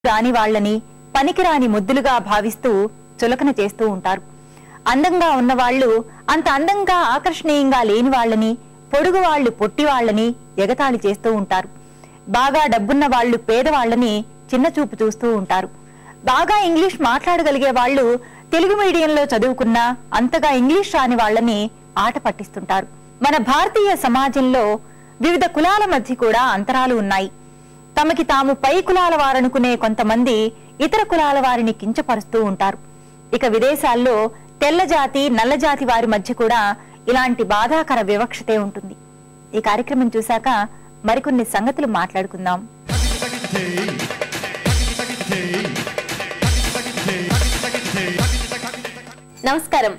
రాని వాళ్లని పనికిరాని ముద్దులుగా భావిస్తూ చులకన చేస్తూ ఉంటారు. అందంగా ఉన్నవాళ్లు అంత అందంగా ఆకర్షణీయంగా లేని వాళ్లని, పొడుగు వాళ్లు పొట్టి వాళ్లని ఎగతాళి చేస్తూ ఉంటారు. బాగా డబ్బున్న వాళ్లు పేదవాళ్లని చిన్నచూపు చూస్తూ ఉంటారు. బాగా ఇంగ్లీష్ మాట్లాడగలిగే వాళ్లు తెలుగు మీడియంలో చదువుకున్నా అంతగా ఇంగ్లీష్ రాని వాళ్లని ఆట పట్టిస్తుంటారు. మన భారతీయ సమాజంలో వివిధ కులాల మధ్య కూడా అంతరాలు ఉన్నాయి. తమకి తాము పై కులాల వారనుకునే కొంతమంది ఇతర కులాల వారిని కించపరుస్తూ ఉంటారు. ఇక విదేశాల్లో తెల్ల జాతి నల్ల జాతి వారి మధ్య కూడా ఇలాంటి బాధాకర వివక్షతే ఉంటుంది. ఈ కార్యక్రమం చూశాక మరికొన్ని సంగతులు మాట్లాడుకుందాం. నమస్కారం.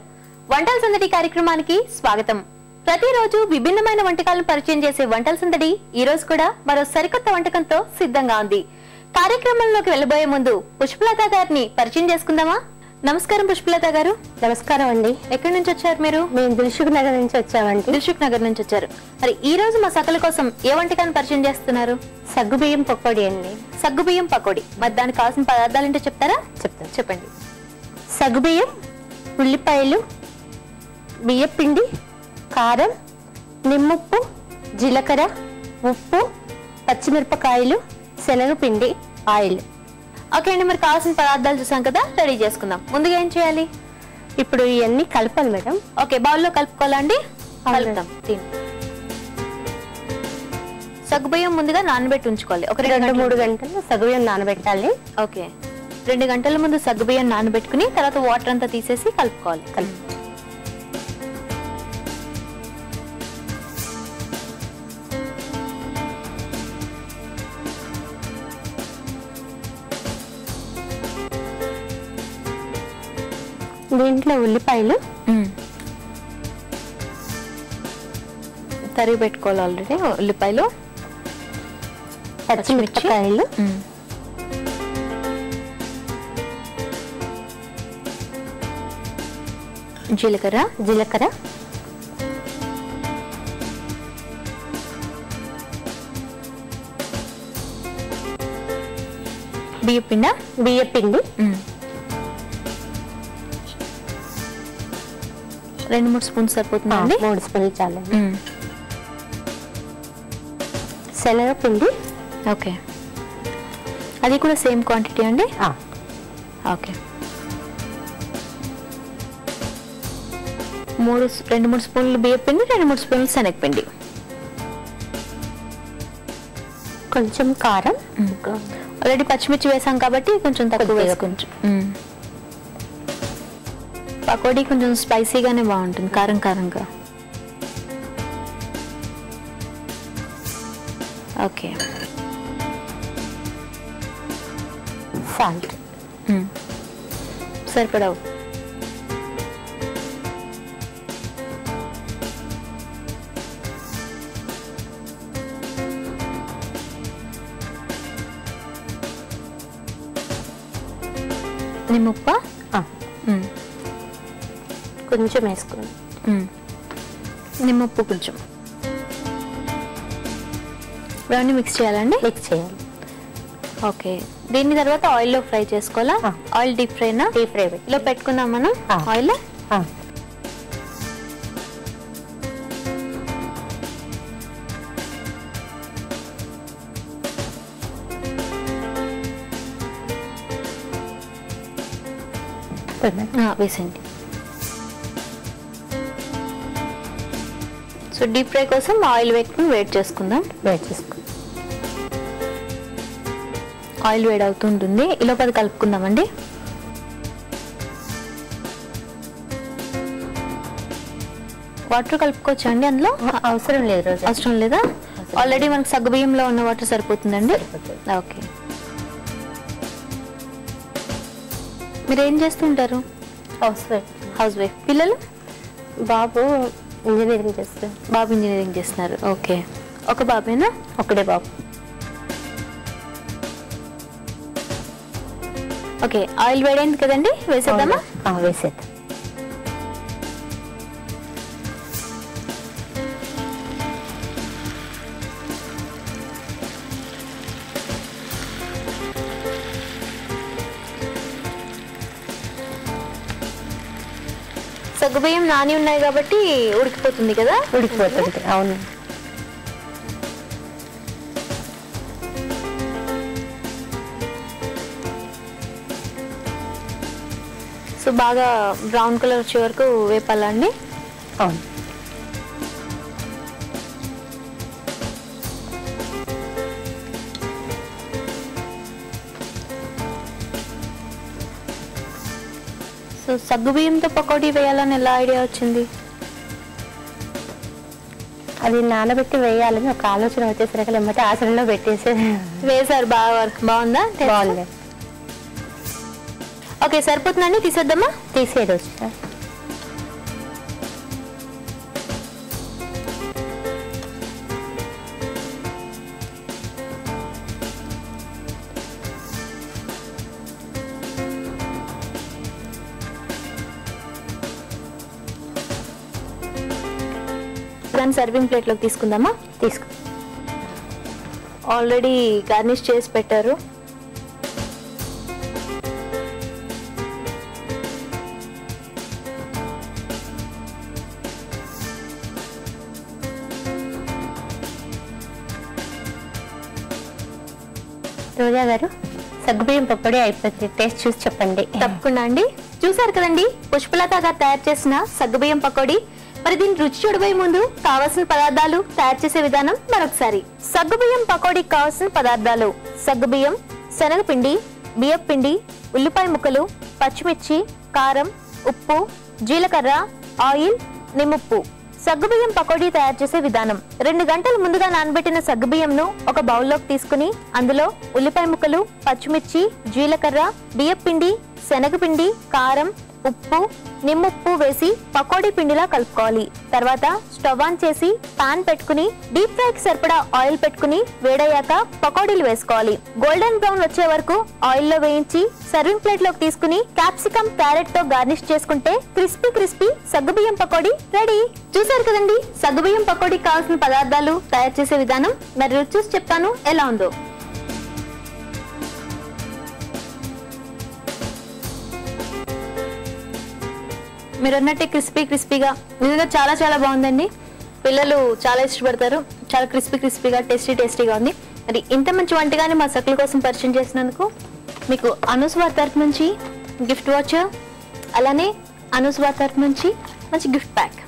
వంటల సందడి కార్యక్రమానికి స్వాగతం. ప్రతిరోజు విభిన్నమైన వంటకాలను పరిచయం చేసే వంటల సందడి ఈ రోజు కూడా మరో సరికొత్త వంటకంతో సిద్ధంగా ఉంది. కార్యక్రమంలోకి వెళ్లబోయే ముందు పుష్పలత గారిని పరిచయం చేసుకుందామా? నమస్కారం పుష్పలత గారు. నమస్కారం అండి. ఎక్కడి నుంచి వచ్చారు మీరు? మేము దిల్సుఖ్ నగర్ నుంచి వచ్చామండి. దిల్సుఖ్ నగర్ నుంచి వచ్చారు. మరి ఈ రోజు మా సకల కోసం ఏ వంటకాన్ని పరిచయం చేస్తున్నారు? సగ్గుబియ్యం పకోడీ అండి. సగ్గుబియ్యం పకోడీ. మరి దానికి కావాల్సిన పదార్థాలు ఏంటో చెప్తారా? చెప్తాను, చెప్పండి. సగ్గుబియ్యం, ఉల్లిపాయలు, బియ్యపిండి, కారం, నిమ్మప్పు, జీలకర్ర, ఉప్పు, పచ్చిమిరపకాయలు, శనగపిండి, ఆయిల్. ఓకే అండి, మరి కావాల్సిన పదార్థాలు చూసాం కదా, రెడీ చేసుకుందాం. ముందుగా ఏం చేయాలి? ఇప్పుడు ఇవన్నీ కలపాలి మేడం. ఓకే, బౌల్లో కలుపుకోవాలండి. కలుపుతాం. సగ్గుబియ్యం ముందుగా నానబెట్టి ఉంచుకోవాలి. ఒక 2-3 గంటలు సగ్గుబియ్యం నానబెట్టాలి. ఓకే, 2 గంటల ముందు సగ్గుబియ్యం నానబెట్టుకుని తర్వాత వాటర్ అంతా తీసేసి కలుపుకోవాలి. దీంట్లో ఉల్లిపాయలు తరిగి పెట్టుకోవాలి. ఆల్రెడీ ఉల్లిపాయలు, పచ్చిమిరపకాయలు, జీలకర్ర, బియ్యపిండి 2-3 స్పూన్స్ సరిపోతుందండి. 3 స్పూన్లు చాలు. శనగపిండి. ఓకే, అది కూడా సేమ్ క్వాంటిటీ అండి. ఓకే, 2-3 స్పూన్లు బియ్యపిండి, 2-3 స్పూన్లు శనగపిండి, కొంచెం కారం. ఆల్రెడీ పచ్చిమిర్చి వేసాం కాబట్టి కొంచెం తక్కువ వేసుకుంటాం. పకోడీ కొంచెం స్పైసీగానే బాగుంటుంది, కారం కారంగా. Okay, salt సరిపడవు. నిమ్మప్ప కొంచెం వేసుకోండి. నిమ్మప్పు కొంచెం. ఇవన్నీ మిక్స్ చేయాలండి. మిక్స్ చేయాలి. ఓకే, దీని తర్వాత ఆయిల్లో ఫ్రై చేసుకోవాలా? ఆయిల్ డీప్ ఫ్రైనా? డీప్ ఫ్రై ఇలా పెట్టుకుందాం మనం. ఆయిల్ వేసండి. సో డీప్ ఫ్రై కోసం ఆయిల్ పెట్టుకుని వెయిట్ చేసుకుందాం. ఆయిల్ వేడి అవుతుంటుంది, ఇలా 10 కలుపుకుందామండి. వాటర్ కలుపుకోవచ్చా అండి అందులో? అవసరం లేదు. అవసరం లేదా? ఆల్రెడీ మనకు సగ్గుబియ్యంలో ఉన్న వాటర్ సరిపోతుందండి. ఓకే, మీరు ఏం చేస్తుంటారు? House wife. పిల్లలు? బాబు ఇంజనీరింగ్ చేస్తారు. బాబు ఇంజనీరింగ్ చేస్తున్నారు. ఓకే, ఒక బాబేనా? ఒకటే బాబు. ఓకే, ఆయిల్ వేడైంది కదండి, వేసేద్దామా? వేసేద్దాం. సగ్గుబియ్యం నాని ఉన్నాయి కాబట్టి ఉడికిపోతుంది కదా. ఉడికిపోతుంది. అవును. సో బాగా బ్రౌన్ కలర్ వచ్చే వరకు వేపాలండి. అవును. సో సగ్గుబియ్యంతో పకోడీ వేయాలని ఎలా ఐడియా వచ్చింది? అది నానబెట్టి వేయాలని ఒక ఆలోచన వచ్చేసరికి లేకపోతే ఆసనంలో పెట్టేసి వేసారు. బాగుందా? బాగుంది. ఓకే, సరిపోతుందండి. తీసేద్దామా? తీసేది వచ్చా. దాన్ని సర్వింగ్ ప్లేట్లోకి తీసుకుందామా? తీసుకో. ఆల్రెడీ గార్నిష్ చేసి పెట్టారు. రోజా గారు, సగ్గుబియ్యం పకోడీ అయిపోతుంది. టేస్ట్ చూసి చెప్పండి. తప్పకుండా అండి. చూసారు కదండి పుష్పలత గారు తయారు చేసిన సగ్గుబియ్యం పకోడీ. మరి దీన్ని రుచి చూడబోయే ముందు కావాల్సిన పదార్థాలు, తయారు చేసే విధానం మరొకసారి. సగ్గుబియ్యం పకోడీకి కావాల్సిన పదార్థాలు: సగ్గుబియ్యం, శనగపిండి, బియ్యపిండి, ఉల్లిపాయ ముక్కలు, పచ్చిమిర్చి, కారం, ఉప్పు, జీలకర్ర, ఆయిల్, నిమ్మప్పు. సగ్గుబియ్యం పకోడీ తయారు చేసే విధానం: 2 గంటల ముందుగా నానబెట్టిన సగ్గుబియ్యంను ఒక బౌల్లోకి తీసుకుని అందులో ఉల్లిపాయ ముక్కలు, పచ్చిమిర్చి, జీలకర్ర, బియ్యపిండి, శనగపిండి, కారం, ఉప్పు, నిమ్మప్పు వేసి పకోడీ పిండిలా కలుపుకోవాలి. తర్వాత స్టవ్ ఆన్ చేసి పాన్ పెట్టుకుని డీప్ ఫ్రైకి సరిపడా ఆయిల్ పెట్టుకుని వేడయ్యాక పకోడీలు వేసుకోవాలి. గోల్డెన్ బ్రౌన్ వచ్చే వరకు ఆయిల్ లో వేయించి సర్వింగ్ ప్లేట్ లోకి తీసుకుని క్యాప్సికమ్, క్యారెట్ తో గార్నిష్ చేసుకుంటే క్రిస్పీ సగ్గుబియ్యం పకోడీ రెడీ. చూసారు కదండి సగ్గుబియ్యం పకోడీకి కావాల్సిన పదార్థాలు, తయారు చేసే విధానం. మరి రుచి చూసి చెప్తాను ఎలా ఉందో. మీరు అన్నట్టే క్రిస్పీగా నిజంగా చాలా బాగుందండి. పిల్లలు చాలా ఇష్టపడతారు. చాలా క్రిస్పీగా టేస్టీగా ఉంది. మరి ఇంత మంచి వంటగానే మా సకుల కోసం పరిచయం చేసినందుకు మీకు అనుస్వార్ తరఫు నుంచి గిఫ్ట్ వాచర్, అలానే అనుస్వార్ తరఫు నుంచి మంచి గిఫ్ట్ ప్యాక్.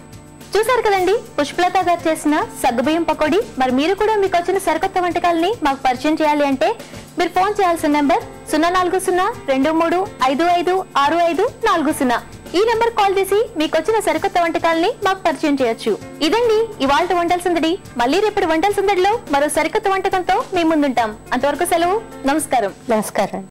చూసారు కదండి పుష్పలత గారు చేసిన సగ్గుబియ్యం పకోడీ. మరి మీరు కూడా మీకు వచ్చిన సరికొత్త వంటకాలని మాకు పరిచయం చేయాలి అంటే మీరు ఫోన్ చేయాల్సిన నెంబర్ 04023255640. ఈ నెంబర్ కాల్ చేసి మీకు వచ్చిన సరికొత్త వంటకాలని మాకు పరిచయం చేయొచ్చు. ఇదండి ఇవాల్టి వంటల సందడి. మళ్ళీ రేపటి వంటల సందడిలో మరో సరికొత్త వంటకంతో మీ ముందుంటాం. అంతవరకు సెలవు. నమస్కారం. నమస్కారం.